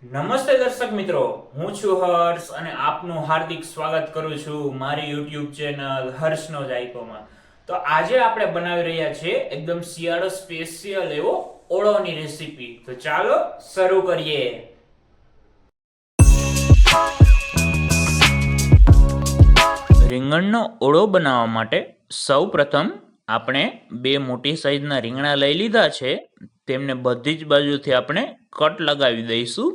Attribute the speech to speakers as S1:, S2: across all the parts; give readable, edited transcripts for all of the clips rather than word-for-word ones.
S1: નમસ્તે દર્શક મિત્રો, હું છું હર્ષ અને આપનું હાર્દિક સ્વાગત કરું છું મારી યુટ્યુબ ચેનલ હર્ષનો જાયકોમાં. તો આજે આપણે બનાવી રહ્યા છીએ એકદમ શિયાળો સ્પેશિયલ એવો ઓળોની રેસીપી. તો ચાલો શરૂ કરીએ. રીંગણનો ઓળો બનાવવા માટે સૌ પ્રથમ આપણે બે મોટી સાઈઝના રીંગણા લઈ લીધા છે. તેમને બધી જ બાજુથી આપણે કટ લગાવી દઈશું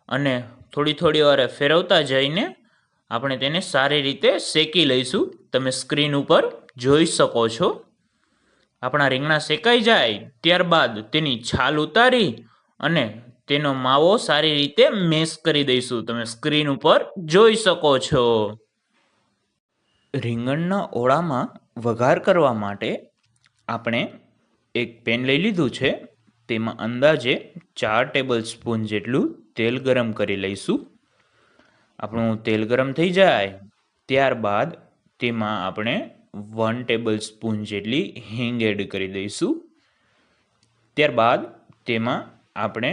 S1: અને થોડી વારે ફેરવતા જઈને આપણે તેને સારી રીતે શેકી લઈશું. તમે સ્ક્રીન ઉપર જોઈ શકો છો. આપણા રીંગણા શેકાઈ જાય ત્યારબાદ તેની છાલ ઉતારી અને તેનો માવો સારી રીતે મેશ કરી દઈશું. તમે સ્ક્રીન ઉપર જોઈ શકો છો. રીંગણના ઓળામાં વઘાર કરવા માટે આપણે એક પેન લઈ લીધું છે. તેમાં અંદાજે 4 ટેબલ સ્પૂન જેટલું તેલ ગરમ કરી લઈશું. આપણું તેલ ગરમ થઈ જાય ત્યારબાદ તેમાં આપણે 1 ટેબલ સ્પૂન જેટલી હિંગ એડ કરી દઈશું. ત્યારબાદ તેમાં આપણે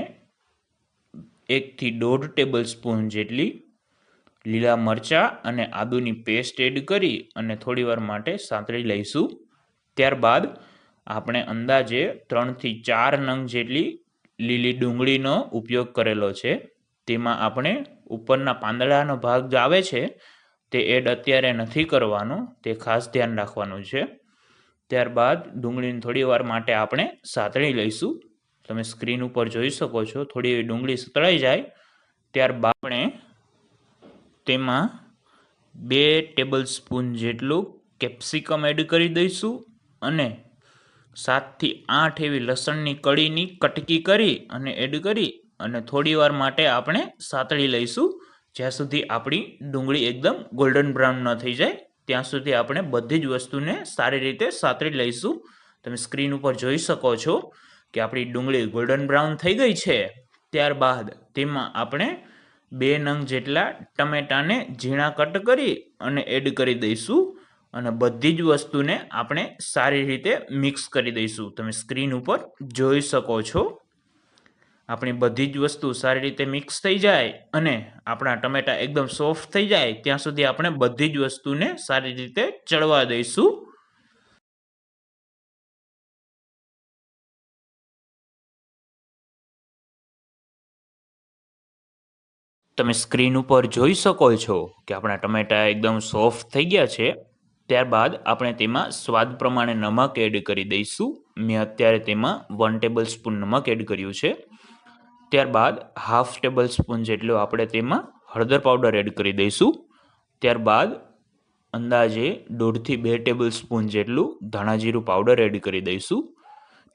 S1: 1 થી 1.5 ટેબલ સ્પૂન જેટલી લીલા મરચાં અને આદુની પેસ્ટ એડ કરી અને થોડીવાર માટે સાંતળી લઈશું. ત્યારબાદ આપણે અંદાજે 3 થી 4 નંગ જેટલી લીલી ડુંગળીનો ઉપયોગ કરેલો છે. તેમાં આપણે ઉપરના પાંદડાનો ભાગ જે આવે છે તે એડ અત્યારે નથી કરવાનો, તે ખાસ ધ્યાન રાખવાનું છે. ત્યારબાદ ડુંગળીને થોડી વાર માટે આપણે સાતળી લઈશું. તમે સ્ક્રીન ઉપર જોઈ શકો છો. થોડી ડુંગળી સતળાઈ જાય ત્યારબાદ આપણે તેમાં 2 ટેબલ સ્પૂન જેટલું કેપ્સિકમ એડ કરી દઈશું અને 7 થી 8 એવી લસણની કળીની કટકી કરી અને એડ કરી અને થોડી વાર માટે આપણે સાતળી લઈશું. જ્યાં સુધી આપણી ડુંગળી એકદમ ગોલ્ડન બ્રાઉન ન થઈ જાય ત્યાં સુધી આપણે બધી જ વસ્તુને સારી રીતે સાતળી લઈશું. તમે સ્ક્રીન ઉપર જોઈ શકો છો કે આપણી ડુંગળી ગોલ્ડન બ્રાઉન થઈ ગઈ છે. ત્યારબાદ તેમાં આપણે 2 નંગ જેટલા ટમેટાને ઝીણા કટ કરી અને એડ કરી દઈશું અને બધી જ વસ્તુને આપણે સારી રીતે મિક્સ કરી દઈશું. તમે સ્ક્રીન ઉપર જોઈ શકો છો. આપણી બધી જ વસ્તુ સારી રીતે મિક્સ થઈ જાય અને આપણા ટમેટા એકદમ સોફ્ટ થઈ જાય ત્યાં સુધી આપણે બધી જ વસ્તુને સારી રીતે ચડવા દઈશું. તમે સ્ક્રીન ઉપર જોઈ શકો છો કે આપણા ટમેટા એકદમ સોફ્ટ થઈ ગયા છે. ત્યારબાદ આપણે તેમાં સ્વાદ પ્રમાણે નમક એડ કરી દઈશું. મેં અત્યારે તેમાં 1 ટેબલ સ્પૂન નમક એડ કર્યું છે. ત્યારબાદ 1/2 ટેબલ સ્પૂન જેટલો આપણે તેમાં હળદર પાવડર એડ કરી દઈશું. ત્યારબાદ અંદાજે 1.5 થી 2 ટેબલ સ્પૂન જેટલું ધાણા જીરું પાવડર એડ કરી દઈશું.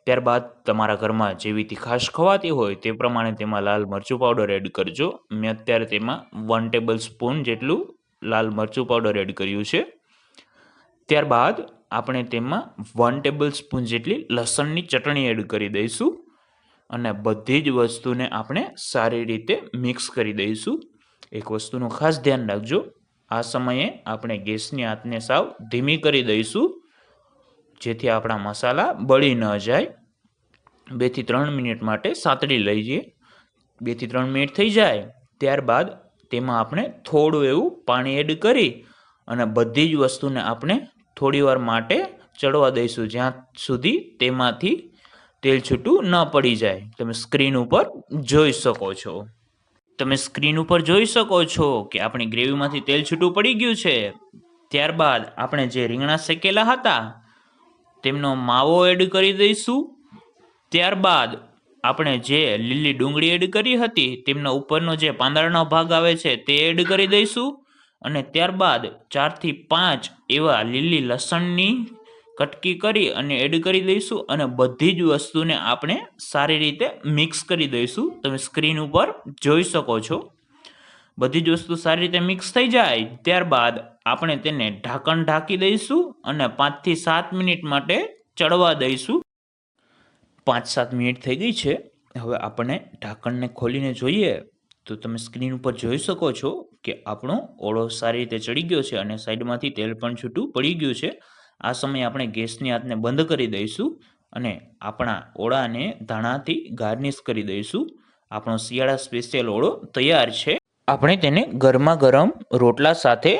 S1: ત્યારબાદ તમારા ઘરમાં જેવી તીખાશ ખવાતી હોય તે પ્રમાણે તેમાં લાલ મરચું પાવડર એડ કરજો. મેં અત્યારે તેમાં 1 ટેબલ સ્પૂન જેટલું લાલ મરચું પાવડર એડ કર્યું છે. ત્યારબાદ આપણે તેમાં 1 ટેબલ સ્પૂન જેટલી લસણની ચટણી એડ કરી દઈશું અને બધી જ વસ્તુને આપણે સારી રીતે મિક્સ કરી દઈશું. એક વસ્તુનું ખાસ ધ્યાન રાખજો, આ સમયે આપણે ગેસની આંચને સાવ ધીમી કરી દઈશું જેથી આપણા મસાલા બળી ન જાય. 2 થી 3 મિનિટ માટે સાતળી લઈએ. 2 થી 3 મિનિટ થઈ જાય ત્યારબાદ તેમાં આપણે થોડું એવું પાણી એડ કરી અને બધી જ વસ્તુને આપણે થોડી વાર માટે ચડવા દઈશું જ્યાં સુધી તેમાંથી તેલ છૂટું ન પડી જાય. તમે સ્ક્રીન ઉપર જોઈ શકો છો. તમે સ્ક્રીન ઉપર જોઈ શકો છો કે આપણી ગ્રેવીમાંથી તેલ છૂટું પડી ગયું છે. ત્યારબાદ આપણે જે રીંગણા શેકેલા હતા તેમનો માવો એડ કરી દઈશું. ત્યારબાદ આપણે જે લીલી ડુંગળી એડ કરી હતી તેમનો ઉપરનો જે પાંદડાનો ભાગ આવે છે તે એડ કરી દઈશું અને ત્યારબાદ 4 થી 5 એવા લીલી લસણની કટકી કરી અને એડ કરી દઈશું અને બધી જ વસ્તુને આપણે સારી રીતે મિક્સ કરી દઈશું. તમે સ્ક્રીન ઉપર જોઈ શકો છો. બધી જ વસ્તુ સારી રીતે મિક્સ થઈ જાય ત્યારબાદ આપણે તેને ઢાંકણ ઢાંકી દઈશું અને 5 થી 7 મિનિટ માટે ચડવા દઈશું. 5-7 મિનિટ થઈ ગઈ છે. હવે આપણે ઢાંકણને ખોલીને જોઈએ તો તમે સ્ક્રીન ઉપર જોઈ શકો છો કે આપણો ઓળો સારી રીતે ચડી ગયો છે અને સાઈડમાંથી તેલ પણ છૂટું પડી ગયું છે. આ સમયે આપણે ગેસની આંચને બંધ કરી દઈશું અને આપણા ઓળાને ધાણાથી ગાર્નિશ કરી દઈશું. આપણો શિયાળા સ્પેશિયલ ઓળો તૈયાર છે. આપણે તેને ગરમા ગરમ રોટલા સાથે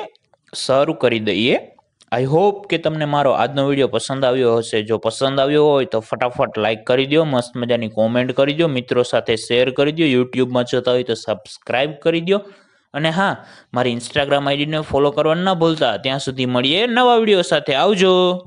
S1: સર્વ કરી દઈએ. આઈ હોપ કે તમને મારો આજનો વિડીયો પસંદ આવ્યો હશે. જો પસંદ આવ્યો હોય તો ફટાફટ લાઈક કરી દો, મસ્ત મજાની કોમેન્ટ કરી દો, મિત્રો સાથે શેર કરી દો, યુટ્યુબમાં જોતા હોય તો સબસ્ક્રાઈબ કરી દો, અને હા, મારી ઇન્સ્ટાગ્રામ આઈડીને ફોલો કરવાનું ન ભૂલતા. ત્યાં સુધી મળીએ નવા વિડીયો સાથે. આવજો.